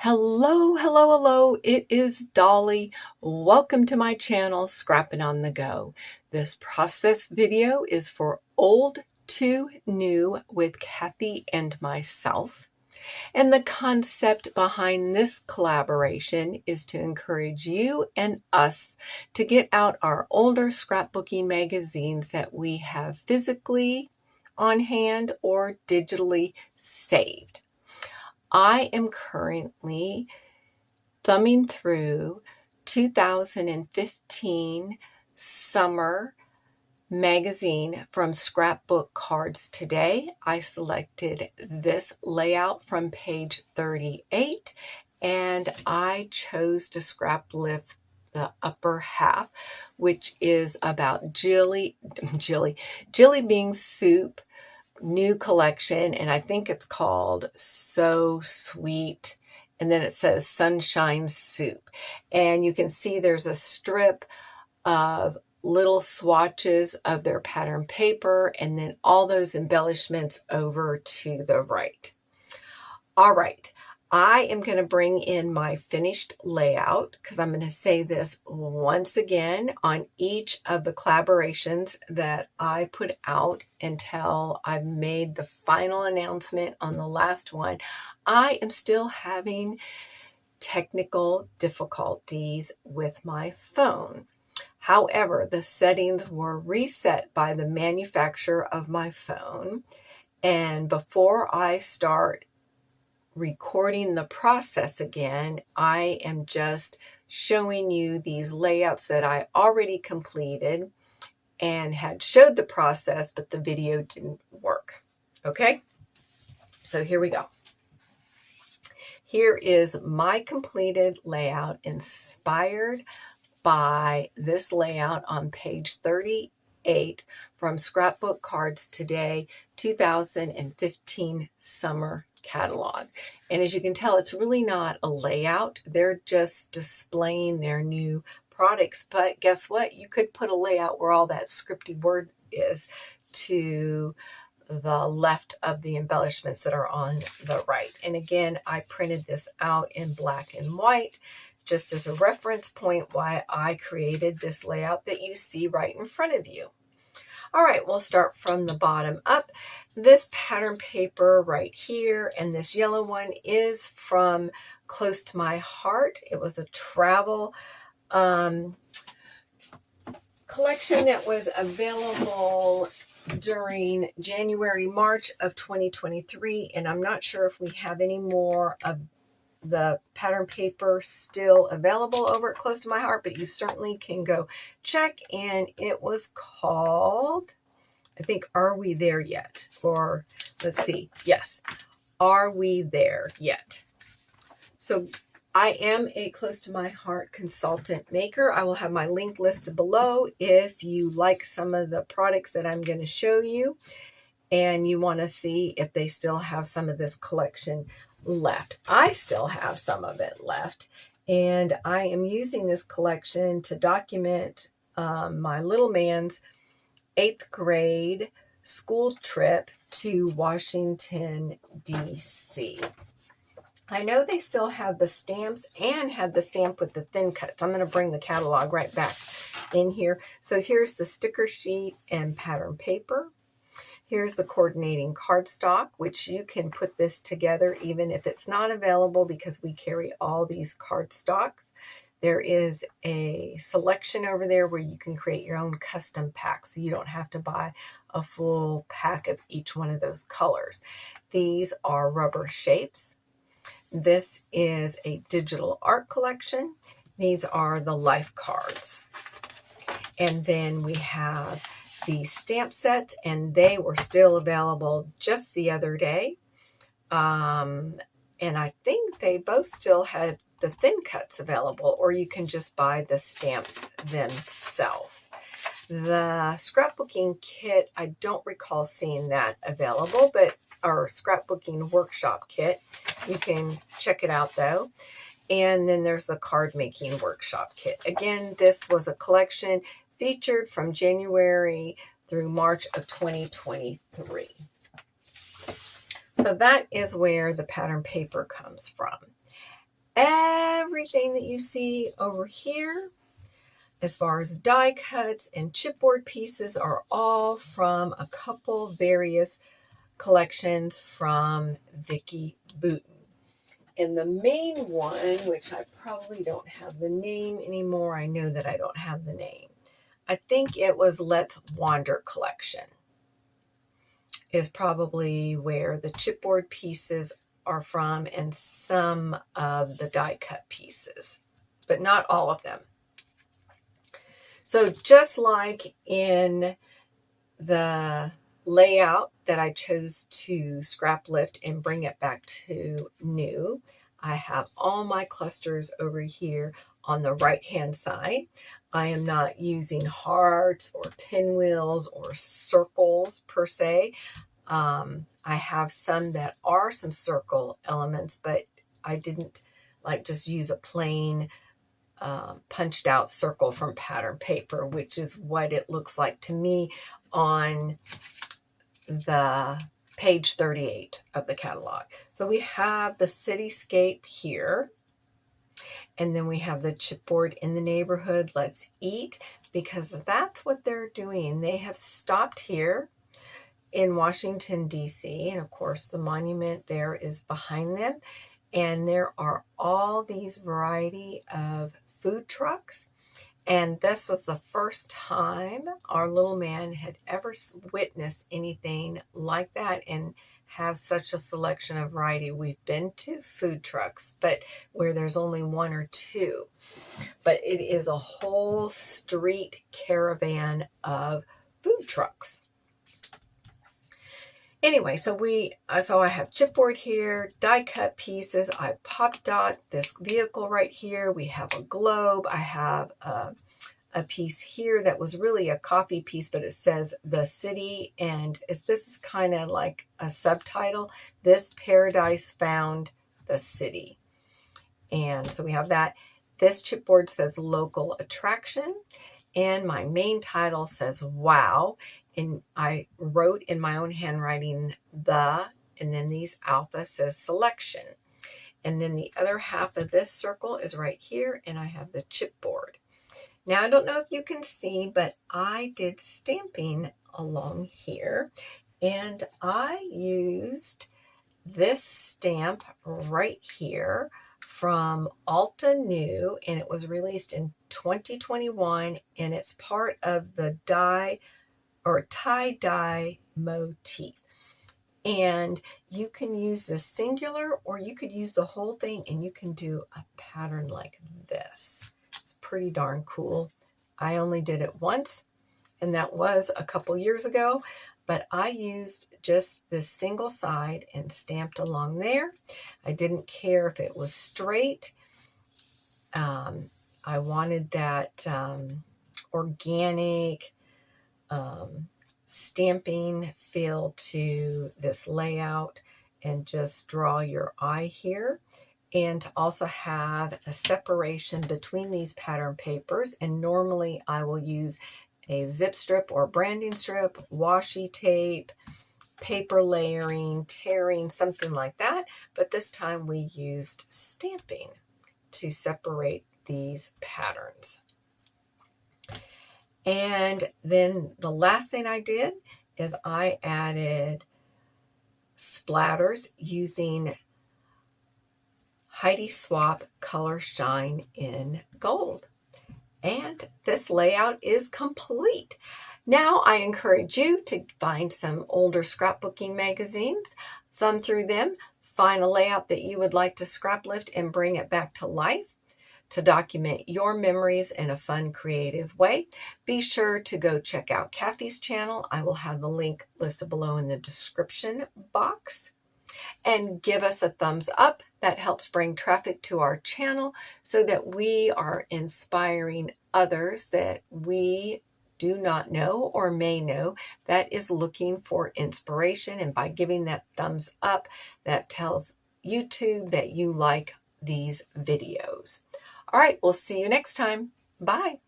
Hello, hello, hello. It is Dolly. Welcome to my channel, Scrapping on the Go. This process video is for old to new with Kathy and myself. And the concept behind this collaboration is to encourage you and us to get out our older scrapbooking magazines that we have physically on hand or digitally saved. I am currently thumbing through 2015 summer magazine from Scrapbook Cards today. I selected this layout from page 38 and I chose to scrap lift the upper half, which is about Jilly bean soup new collection, and I think it's called So Sweet, and then it says Sunshine Soup, and you can see there's a strip of little swatches of their pattern paper and then all those embellishments over to the right. All right, I am going to bring in my finished layout because I'm going to say this once again on each of the collaborations that I put out until I've made the final announcement on the last one. I am still having technical difficulties with my phone. However, the settings were reset by the manufacturer of my phone. And before I start recording the process again, I am just showing you these layouts that I already completed and had showed the process, but the video didn't work. Okay, so here we go. Here is my completed layout inspired by this layout on page 38 from Scrapbook Cards Today 2015 Summer Catalog. And as you can tell, it's really not a layout. They're just displaying their new products. But guess what? You could put a layout where all that scripty word is to the left of the embellishments that are on the right. And again, I printed this out in black and white just as a reference point why I created this layout that you see right in front of you. All right, we'll start from the bottom up. This pattern paper right here and this yellow one is from Close to My Heart. It was a travel collection that was available during January, March of 2023. And I'm not sure if we have any more of the pattern paper still available over at Close to My Heart, but you certainly can go check. And it was called, I think, Are We There Yet? Or let's see. Yes. Are We There Yet? So I am a Close to My Heart consultant maker. I will have my link listed below if you like some of the products that I'm going to show you and you want to see if they still have some of this collection left. I still have some of it left, and I am using this collection to document my little man's 8th grade school trip to Washington, D.C. I know they still have the stamps and have the stamp with the thin cuts. I'm going to bring the catalog right back in here. So here's the sticker sheet and pattern paper. Here's the coordinating cardstock, which you can put this together even if it's not available because we carry all these cardstocks. There is a selection over there where you can create your own custom pack, so you don't have to buy a full pack of each one of those colors. These are rubber shapes. This is a digital art collection. These are the life cards. And then we have the stamp sets, and they were still available just the other day. And I think they both still had the thin cuts available, or you can just buy the stamps themselves. The scrapbooking kit, I don't recall seeing that available, but our scrapbooking workshop kit, you can check it out though. And then there's the card making workshop kit. Again, this was a collection featured from January through March of 2023. So that is where the pattern paper comes from. Everything that you see over here, as far as die cuts and chipboard pieces, are all from a couple various collections from Vicki Boutin. And the main one, which I probably don't have the name anymore, I know that I don't have the name. I think it was Let's Wander collection, is probably where the chipboard pieces are from and some of the die cut pieces, but not all of them. So just like in the layout that I chose to scrap lift and bring it back to new, I have all my clusters over here on the right hand side. I am not using hearts or pinwheels or circles per se. I have some that are some circle elements, but I didn't like just use a plain punched out circle from pattern paper, which is what it looks like to me on the page 38 of the catalog. So we have the cityscape here, and then we have the chipboard in the neighborhood. Let's eat, because that's what they're doing. They have stopped here in Washington, D.C., and of course the monument there is behind them, and there are all these variety of food trucks. And this was the first time our little man had ever witnessed anything like that and have such a selection of variety. We've been to food trucks, but where there's only one or two. But it is a whole street caravan of food trucks. Anyway, so I have chipboard here, die cut pieces. I popped out this vehicle right here. We have a globe. I have a piece here that was really a coffee piece, but it says the city, and this is kind of like a subtitle. This paradise found the city. And so we have that. This chipboard says local attraction, and my main title says wow. And I wrote in my own handwriting and then these alpha says selection. And then the other half of this circle is right here, and I have the chipboard. Now, I don't know if you can see, but I did stamping along here, and I used this stamp right here from Alta New, and it was released in 2021, and it's part of the tie-dye motif. And you can use the singular, or you could use the whole thing, and you can do a pattern like this. It's pretty darn cool. I only did it once, and that was a couple years ago, but I used just this single side and stamped along there. I didn't care if it was straight. I wanted that organic stamping feel to this layout, and just draw your eye here, and to also have a separation between these pattern papers. And normally I will use a zip strip or branding strip, washi tape, paper layering, tearing, something like that. But this time we used stamping to separate these patterns. And then the last thing I did is I added splatters using Heidi Swap Color Shine in Gold. And this layout is complete. Now I encourage you to find some older scrapbooking magazines, thumb through them, find a layout that you would like to scrap lift and bring it back to life, to document your memories in a fun, creative way. Be sure to go check out Kathy's channel. I will have the link listed below in the description box. And give us a thumbs up. That helps bring traffic to our channel so that we are inspiring others that we do not know or may know that is looking for inspiration. And by giving that thumbs up, that tells YouTube that you like these videos. All right, we'll see you next time. Bye.